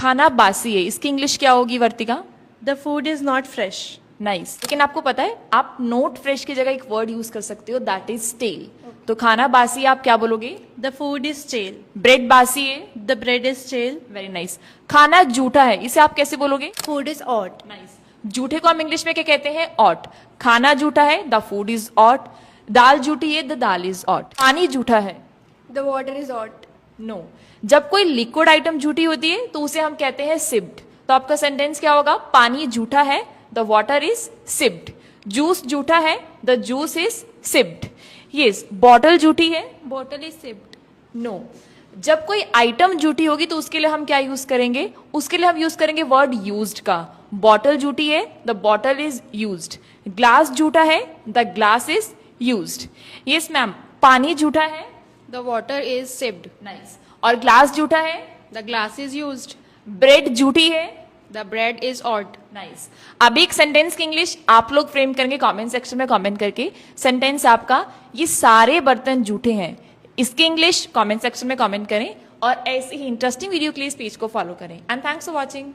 खाना बासी है, इसकी इंग्लिश क्या होगी वर्तिका? The food is not fresh. Nice. लेकिन आपको पता है आप नोट फ्रेश की जगह एक वर्ड यूज कर सकते हो, दैट इज स्टेल। तो खाना बासी है, आप क्या बोलोगे? The food is stale. Bread बासी है, The bread is stale. Very nice. खाना जूठा है, इसे आप कैसे बोलोगे? Food is odd. नाइस। जूठे को हम इंग्लिश में क्या कहते हैं? ऑट। खाना जूठा है, द फूड इज ऑट। दाल जूठी है, द दाल इज ऑट। पानी जूठा है, The water is odd. No. जब कोई लिक्विड आइटम जूठी होती है तो उसे हम कहते हैं सिप्ड। तो आपका सेंटेंस क्या होगा? पानी जूठा है, the water is sipped. Juice जूठा है, the juice is sipped. Yes. Bottle जूठी है, Bottle is sipped. नो। जब कोई आइटम जूठी होगी तो उसके लिए हम क्या यूज करेंगे? उसके लिए हम यूज करेंगे वर्ड यूज्ड का। बॉटल जूठी है, the bottle is used. Glass जूठा है, the glass is used. Yes ma'am. पानी जूठा है, The water is sipped. Nice. और ग्लास जूठा है। The glass is used. Bread जूठी है, The bread is odd. Nice. अब एक सेंटेंस की इंग्लिश आप लोग फ्रेम करेंगे कमेंट सेक्शन में कमेंट करके। सेंटेंस आपका, ये सारे बर्तन जूठे हैं, इसकी इंग्लिश कमेंट सेक्शन में कमेंट करें। और ऐसे ही इंटरेस्टिंग वीडियो के लिए इस पेज को फॉलो करें। And thanks for watching.